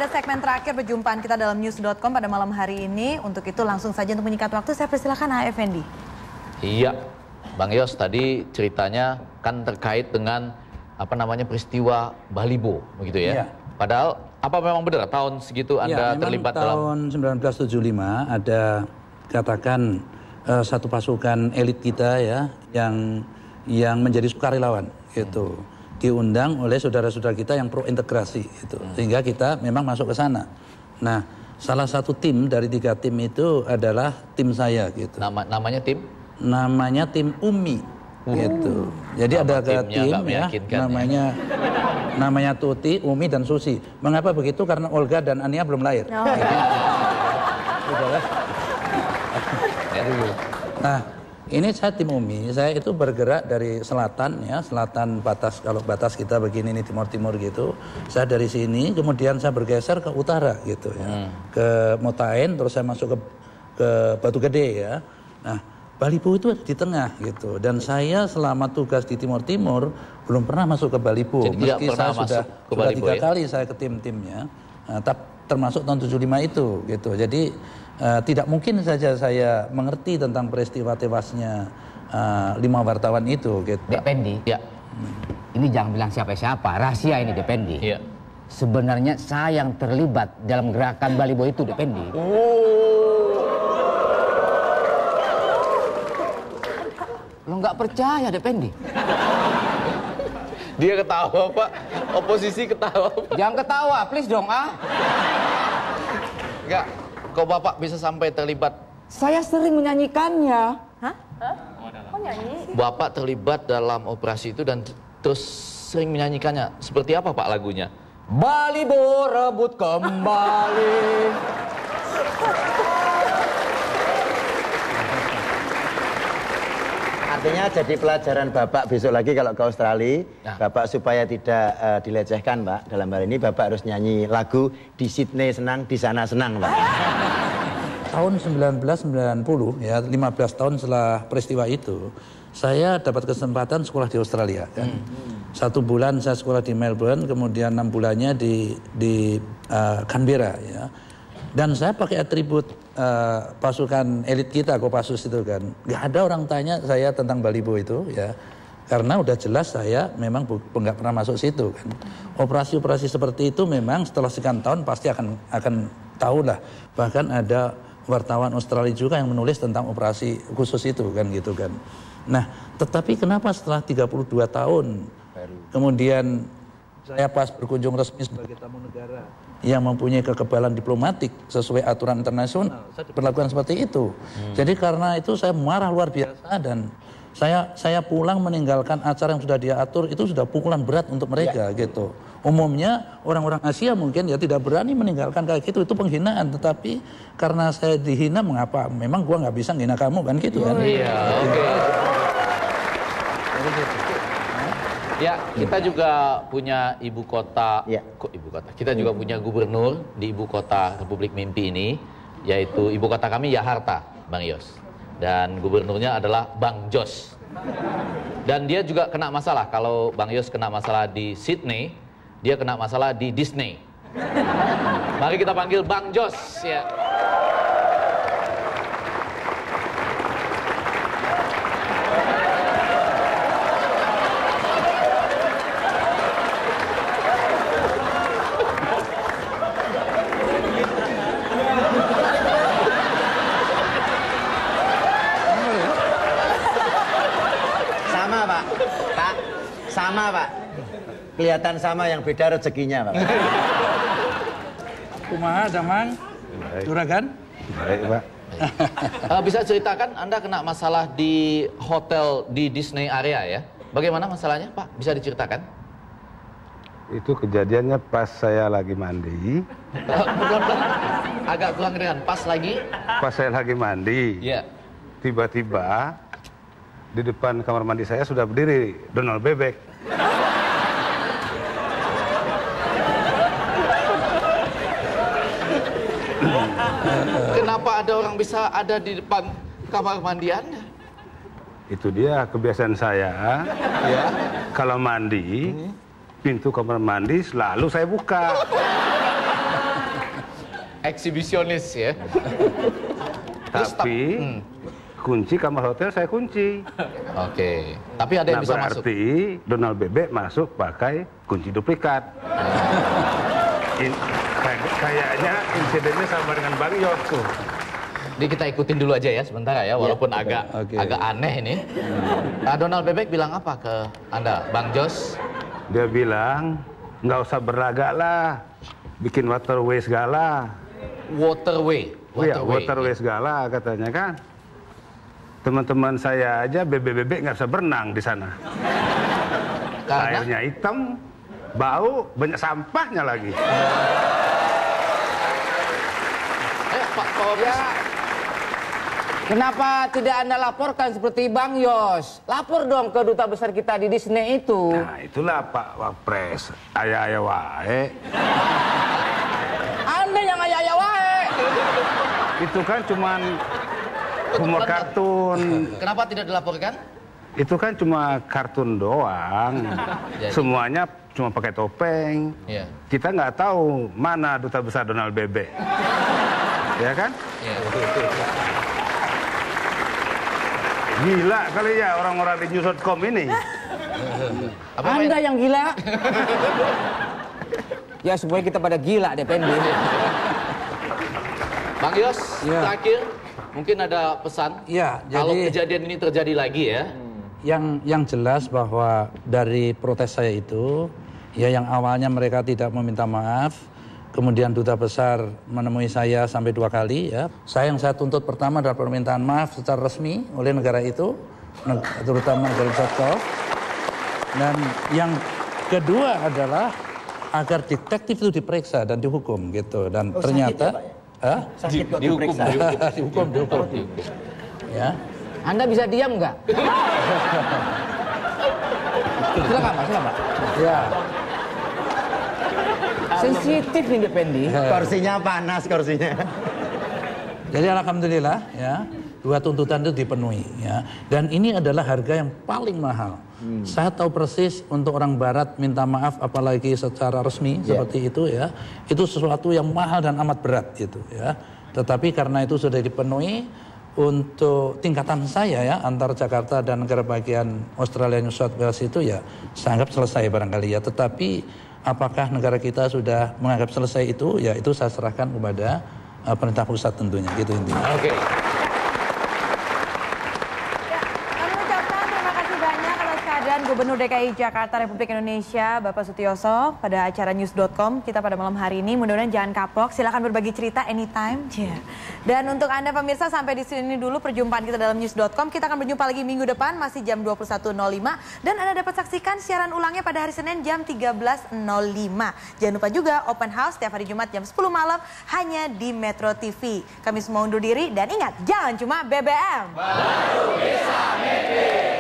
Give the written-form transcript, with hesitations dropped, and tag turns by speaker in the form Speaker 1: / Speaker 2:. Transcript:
Speaker 1: pada segmen terakhir perjumpaan kita dalam news.com pada malam hari ini. Untuk itu langsung saja untuk menyingkat waktu saya persilakan Effendi.
Speaker 2: Iya, Bang Yos tadi ceritanya kan terkait dengan peristiwa Balibo begitu ya. Iya. Padahal apa memang benar tahun segitu Anda terlibat
Speaker 3: tahun 1975 ada katakan satu pasukan elit kita ya yang menjadi sukarelawan gitu. Diundang oleh saudara-saudara kita yang pro integrasi itu. Sehingga kita memang masuk ke sana. Nah, salah satu tim dari 3 tim itu adalah tim saya gitu.
Speaker 2: Namanya tim?
Speaker 3: Namanya tim UMI gitu. Jadi ada tim ya, namanya Tuti, Umi dan Susi. Mengapa begitu? Karena Olga dan Ania belum lahir. Oh. Nah, ini saya tim UMI, saya itu bergerak dari selatan ya, selatan batas, kalau batas kita begini ini timur-timur gitu. Saya dari sini, kemudian saya bergeser ke utara gitu ya, ke Motain, terus saya masuk ke Batu Gede ya. Nah, Balibo itu ada di tengah gitu, dan saya selama tugas di timur-timur belum pernah masuk ke Balibo.
Speaker 2: Jadi
Speaker 3: meski saya sudah
Speaker 2: Balibo,
Speaker 3: 3 kali saya ke tim-timnya, termasuk tahun 75 itu gitu. Jadi tidak mungkin saja saya mengerti tentang peristiwa tewasnya 5 wartawan itu gitu.
Speaker 4: Dependi, ya. Ini jangan bilang siapa-siapa, rahasia ini Dependi.
Speaker 2: Ya.
Speaker 4: Sebenarnya saya yang terlibat dalam gerakan Balibo itu Dependi. Lo nggak percaya Dependi?
Speaker 2: Dia ketawa Pak, oposisi ketawa Pak.
Speaker 4: Jangan ketawa, please dong
Speaker 2: Enggak. Kok Bapak bisa sampai terlibat?
Speaker 4: Saya sering menyanyikannya.
Speaker 1: Hah? Kok nyanyi?
Speaker 2: Bapak terlibat dalam operasi itu dan terus sering menyanyikannya. Seperti apa Pak lagunya?
Speaker 4: Balibo rebut kembali.
Speaker 5: Artinya jadi pelajaran Bapak besok lagi kalau ke Australia, Bapak supaya tidak dilecehkan Pak. Dalam hal ini Bapak harus nyanyi lagu di Sydney senang, di sana senang Pak.
Speaker 3: Tahun 1990 ya, 15 tahun setelah peristiwa itu, saya dapat kesempatan sekolah di Australia kan. 1 bulan saya sekolah di Melbourne, kemudian 6 bulannya di Canberra ya. Dan saya pakai atribut pasukan elit kita, Kopassus itu kan. Gak ada orang tanya saya tentang Balibo itu ya. Karena udah jelas saya memang nggak pernah masuk situ kan. Operasi-operasi seperti itu memang setelah sekian tahun pasti akan tahu lah. Bahkan ada wartawan Australia juga yang menulis tentang operasi khusus itu kan gitu kan. Nah, tetapi kenapa setelah 32 tahun kemudian saya pas berkunjung resmi sebagai tamu negara yang mempunyai kekebalan diplomatik sesuai aturan internasional, saya diperlakukan seperti itu. Jadi karena itu saya marah luar biasa dan saya pulang meninggalkan acara yang sudah dia atur, itu sudah pukulan berat untuk mereka gitu. Umumnya orang-orang Asia mungkin ya tidak berani meninggalkan kayak gitu, itu penghinaan. Tetapi karena saya dihina, mengapa? Memang gua nggak bisa menghina kamu kan gitu kan?
Speaker 2: Iya, oke. Ya, kita juga punya ibu kota, kita juga punya gubernur di ibu kota Republik Mimpi ini, yaitu ibu kota kami Jakarta, Bang Yos. Dan gubernurnya adalah Bang Jos. Dan dia juga kena masalah, kalau Bang Yos kena masalah di Sydney, dia kena masalah di Disney. Mari kita panggil Bang Jos ya.
Speaker 5: Sama Pak, kelihatan sama, yang beda rezekinya Pak.
Speaker 3: Kumaha damang, juragan?
Speaker 5: Baik Pak.
Speaker 2: Bisa ceritakan Anda kena masalah di hotel di Disney area ya? Bagaimana masalahnya Pak? Bisa diceritakan?
Speaker 6: Itu kejadiannya pas saya lagi mandi.
Speaker 2: Agak kurang kedengaran. Pas lagi?
Speaker 6: Pas saya lagi mandi.
Speaker 2: Iya.
Speaker 6: Tiba-tiba di depan kamar mandi saya sudah berdiri Donald Bebek.
Speaker 2: Kenapa ada orang bisa ada di depan kamar mandi Anda?
Speaker 6: Itu dia kebiasaan saya.
Speaker 2: Ya.
Speaker 6: Kalau mandi, pintu kamar mandi selalu saya buka.
Speaker 2: Eksibisionis ya.
Speaker 6: Tapi kunci kamar hotel saya kunci.
Speaker 2: Oke. Tapi ada yang bisa masuk.
Speaker 6: Berarti Donald Bebek masuk pakai kunci duplikat. Kayaknya insidennya sama dengan Bang Yos tuh.
Speaker 2: Jadi kita ikutin dulu aja ya sebentar ya, walaupun agak aneh ini. Donald Bebek bilang apa ke Anda, Bang Jos?
Speaker 6: Dia bilang, nggak usah berlagak lah, bikin waterway segala.
Speaker 2: Waterway?
Speaker 6: Iya, waterway segala katanya kan. Teman-teman saya aja bebek-bebek nggak bisa berenang di sana.
Speaker 2: Karena?
Speaker 6: Airnya hitam, bau, banyak sampahnya lagi.
Speaker 2: Pak
Speaker 4: Ya, kenapa tidak Anda laporkan seperti Bang Yos? Lapor dong ke duta besar kita di Disney itu.
Speaker 6: Nah, itulah Pak Wapres, ayah-ayah wae.
Speaker 4: Anda yang ayah-ayah wae.
Speaker 6: Itu kan cuman humor kartun.
Speaker 2: Kenapa tidak dilaporkan?
Speaker 6: Itu kan cuma kartun doang. Semuanya cuma pakai topeng.
Speaker 2: Iya.
Speaker 6: Kita nggak tahu mana duta besar Donald Bebek. Ya kan?
Speaker 2: Iya.
Speaker 6: Gila kali ya orang-orang di news.com ini.
Speaker 4: Anda yang gila. Ya supaya kita pada gila deh Pendi.
Speaker 2: Bang Yos, terakhir mungkin ada pesan.
Speaker 3: Ya,
Speaker 2: Kalau
Speaker 3: jadi
Speaker 2: kejadian ini terjadi lagi ya.
Speaker 3: yang jelas bahwa dari protes saya itu, ya yang awalnya mereka tidak meminta maaf, kemudian duta besar menemui saya sampai 2 kali ya. Yang saya tuntut pertama adalah permintaan maaf secara resmi oleh negara itu, terutama negara Tiongkok. Dan yang kedua adalah agar detektif itu diperiksa dan dihukum gitu. Dan ternyata
Speaker 5: sakit kok
Speaker 2: dihukum.
Speaker 3: dihukum. Ya.
Speaker 4: Anda bisa diam nggak? Silakan Pak, silakan Pak.
Speaker 3: Ya.
Speaker 4: Sensitif nih Pendi.
Speaker 5: Kursinya panas kursinya.
Speaker 3: Jadi alhamdulillah ya, 2 tuntutan itu dipenuhi ya. Dan ini adalah harga yang paling mahal. Saya tahu persis untuk orang barat minta maaf apalagi secara resmi seperti itu ya. Itu sesuatu yang mahal dan amat berat gitu ya. Tetapi karena itu sudah dipenuhi, untuk tingkatan saya ya antar Jakarta dan negara bagian Australia New South Wales itu ya saya anggap selesai barangkali ya. Tetapi apakah negara kita sudah menganggap selesai itu, ya itu saya serahkan kepada pemerintah pusat tentunya, gitu intinya.
Speaker 2: Oke.
Speaker 1: Ya, kami ucapkan terima kasih banyak atas kehadiran Gubernur DKI Jakarta Republik Indonesia, Bapak Sutioso, pada acara news.com kita pada malam hari ini. Mudah-mudahan jangan kapok, silakan berbagi cerita anytime. Dan untuk Anda pemirsa, sampai di sini dulu perjumpaan kita dalam news.com. Kita akan berjumpa lagi minggu depan, masih jam 21.05. Dan Anda dapat saksikan siaran ulangnya pada hari Senin jam 13.05. Jangan lupa juga open house setiap hari Jumat jam 10 malam hanya di Metro TV. Kami semua undur diri dan ingat, jangan cuma BBM. Baru bisa mimpi.